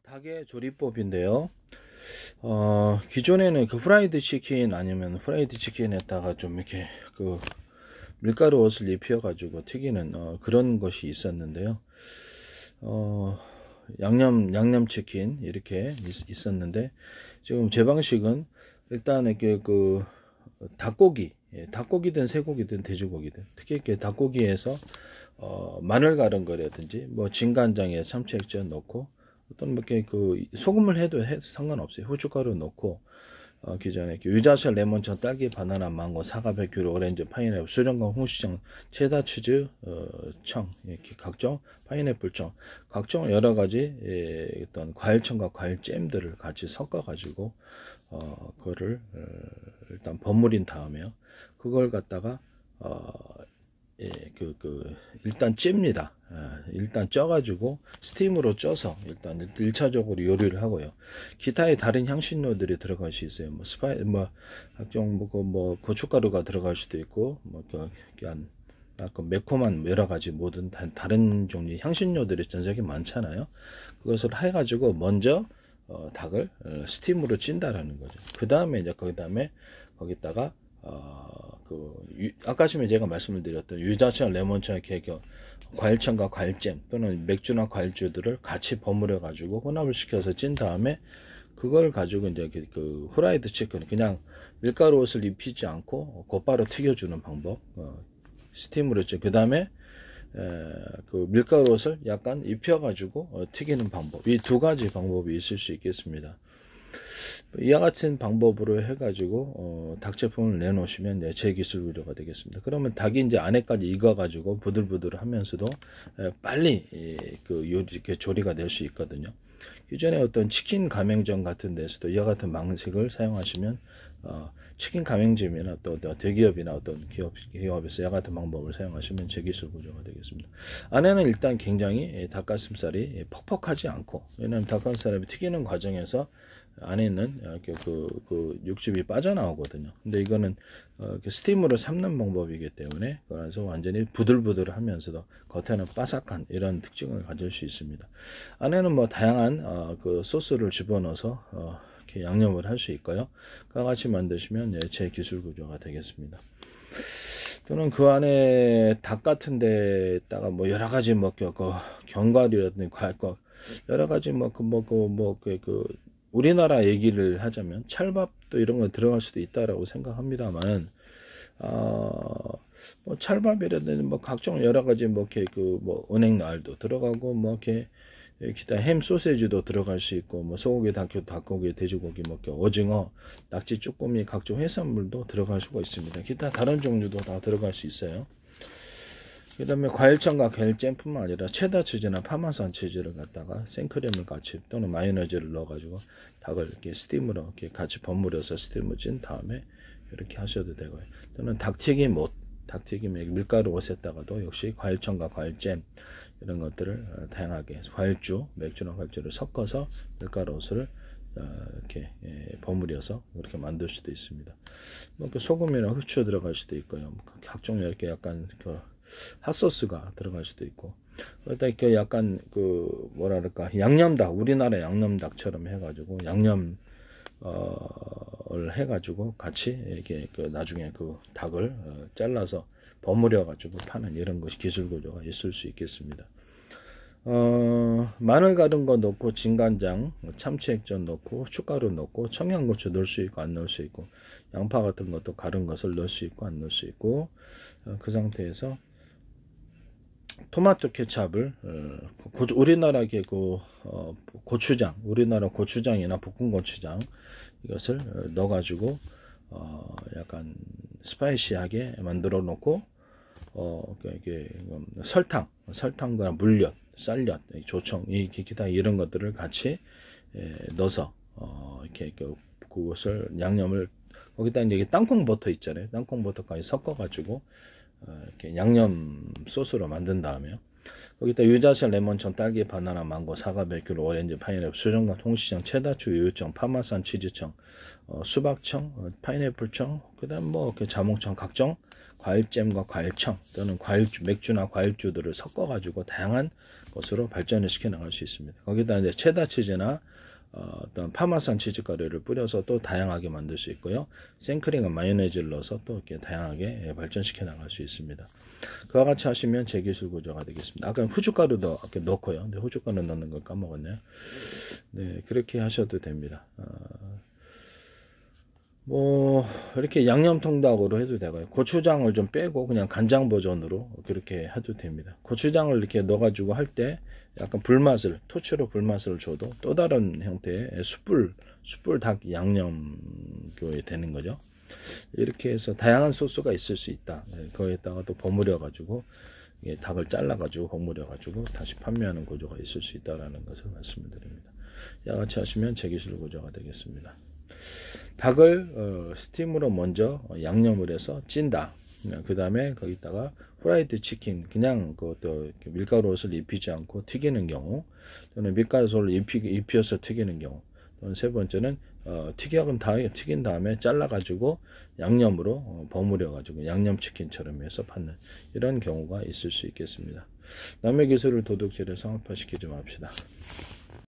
닭의 조리법인데요. 기존에는 그 후라이드 치킨 아니면 후라이드 치킨에다가 좀 이렇게 그 밀가루 옷을 입혀 가지고 튀기는 그런 것이 있었는데요. 양념 치킨 이렇게 있었는데, 지금 제 방식은 일단 이렇게 그 닭고기, 닭고기든 쇠고기든 돼지고기든, 특히 이렇게 닭고기에서 마늘 갈은 거라든지 뭐 진간장에 참치 액젓 넣고, 어떤 뭐 이렇게 그 소금을 해도 상관없어요. 후춧가루 넣고, 기존에 유자철, 레몬청, 딸기, 바나나, 망고, 사과, 백규, 오렌지, 파인애플, 수정과 홍시청, 체다 치즈, 청, 이렇게 각종 파인애플 청, 각종 여러 가지 어떤 과일청과 과일잼들을 같이 섞어 가지고 그거를 일단 버무린 다음에요. 그걸 갖다가 일단 찝니다. 일단 쪄가지고 스팀으로 쪄서 일단 1차적으로 요리를 하고요. 기타의 다른 향신료들이 들어갈 수 있어요. 각종 고춧가루가 들어갈 수도 있고, 약간 매콤한 여러 가지 모든 다른 종류의 향신료들이 전 세계에 많잖아요. 그것을 해가지고 먼저 닭을 스팀으로 찐다라는 거죠. 그 다음에 이제 거기다가 아까 전에 제가 말씀을 드렸던 유자청, 레몬청, 과일청과 과일잼 또는 맥주나 과일주들을 같이 버무려 가지고 혼합을 시켜서 찐 다음에, 그걸 가지고 이제 그 후라이드 치킨, 그냥 밀가루 옷을 입히지 않고 곧바로 튀겨주는 방법, 스팀으로 찌. 그 다음에 그 밀가루 옷을 약간 입혀 가지고 튀기는 방법, 이 두 가지 방법이 있을 수 있겠습니다. 이와 같은 방법으로 해가지고 닭 제품을 내놓으시면 제 기술 구조가 되겠습니다. 그러면 닭이 이제 안에까지 익어가지고 부들부들하면서도 빨리 이렇게 조리가 될 수 있거든요. 기존에 어떤 치킨 가맹점 같은 데서도 이와 같은 방식을 사용하시면 치킨 가맹점이나 또 대기업이나 어떤 기업에서 이와 같은 방법을 사용하시면 제 기술 구조가 되겠습니다. 안에는 일단 굉장히 닭가슴살이 퍽퍽하지 않고, 왜냐하면 닭가슴살이 튀기는 과정에서 안에 있는 그 육즙이 빠져나오거든요. 근데 이거는 스팀으로 삶는 방법이기 때문에, 그래서 완전히 부들부들하면서도 겉에는 바삭한 이런 특징을 가질 수 있습니다. 안에는 뭐 다양한 그 소스를 집어넣어서 이렇게 양념을 할 수 있고요. 그와 같이 만드시면 제 기술 구조가 되겠습니다. 또는 그 안에 닭 같은 데다가 뭐 여러 가지 견과류라든지 여러 가지 우리나라 얘기를 하자면 찰밥도 이런 거 들어갈 수도 있다라고 생각합니다만, 뭐 찰밥이라든지 각종 여러 가지 은행날도 들어가고, 기타 햄 소세지도 들어갈 수 있고, 소고기, 닭고기, 돼지고기, 오징어, 낙지, 쭈꾸미, 각종 해산물도 들어갈 수가 있습니다. 기타 다른 종류도 다 들어갈 수 있어요. 그 다음에 과일청과 과일잼뿐만 아니라 체다 치즈나 파마산 치즈를 갖다가 생크림을 같이 또는 마요네즈를 넣어가지고 닭을 이렇게 스팀으로 이렇게 같이 버무려서 스팀을 찐 다음에 이렇게 하셔도 되고요. 또는 닭튀김 밀가루 옷에다가도 역시 과일청과 과일잼 이런 것들을 다양하게 과일주, 맥주나 과일주를 섞어서 밀가루 옷을 이렇게 버무려서 이렇게 만들 수도 있습니다. 소금이나 후추 들어갈 수도 있고요. 각종 이렇게 약간 핫소스가 들어갈 수도 있고, 그러다 이렇게 약간 양념닭, 우리나라 양념닭처럼 해가지고 양념을 해가지고 같이 이렇게 나중에 그 닭을 잘라서 버무려 가지고 파는 이런 것이 기술 구조가 있을 수 있겠습니다. 마늘 가른 거 넣고, 진간장, 참치 액젓 넣고, 후춧가루 넣고, 청양고추 넣을 수 있고 안 넣을 수 있고, 양파 같은 것도 가른 것을 넣을 수 있고 안 넣을 수 있고, 그 상태에서 토마토 케찹을 우리나라 고추장, 우리나라 고추장이나 볶은 고추장 이것을 넣어 가지고 약간 스파이시하게 만들어 놓고, 설탕과 물엿, 쌀엿, 조청, 기타 이런 것들을 같이 넣어서 이렇게 그것을 양념을, 거기다 이제 땅콩 버터 있잖아요. 땅콩 버터까지 섞어 가지고 이렇게 양념 소스로 만든 다음에요. 거기다 유자철, 레몬청, 딸기, 바나나, 망고, 사과, 백규, 오렌지, 파인애플, 수정과 홍시청, 체다추, 우유청, 파마산 치즈청, 수박청, 파인애플청, 그다음 자몽청, 각종 과일잼과 과일청 또는 맥주나 과일주들을 섞어 가지고 다양한 것으로 발전을 시켜 나갈 수 있습니다. 거기다 이제 체다 치즈나 어떤 파마산 치즈 가루를 뿌려서 또 다양하게 만들 수 있고요. 생크림과 마요네즈를 넣어서 또 이렇게 다양하게 발전시켜 나갈 수 있습니다. 그와 같이 하시면 제 기술 구조가 되겠습니다. 아까 후춧가루도 이렇게 넣고요. 근데 후춧가루 넣는 걸 까먹었네요. 네, 그렇게 하셔도 됩니다. 뭐 이렇게 양념통닭으로 해도 되고요. 고추장을 좀 빼고 그냥 간장 버전으로 그렇게 해도 됩니다. 고추장을 이렇게 넣어가지고 할 때 약간 불맛을 토치로 불맛을 줘도 또 다른 형태의 숯불 닭 양념이 되는 거죠. 이렇게 해서 다양한 소스가 있을 수 있다. 거기에다가 또 버무려 가지고 닭을 잘라 가지고 버무려 가지고 다시 판매하는 구조가 있을 수 있다라는 것을 말씀을 드립니다. 이와 같이 하시면 제 기술 구조가 되겠습니다. 닭을 스팀으로 먼저 양념을 해서 찐다. 그 다음에 거기다가 프라이드 치킨 그냥 그것도 밀가루옷을 입히지 않고 튀기는 경우, 또는 밀가루옷을 입혀서 튀기는 경우, 또는 세 번째는 튀긴 다음에 잘라 가지고 양념으로 버무려 가지고 양념치킨처럼 해서 받는 이런 경우가 있을 수 있겠습니다. 남의 기술을 도둑질에 상업화시키지 맙시다.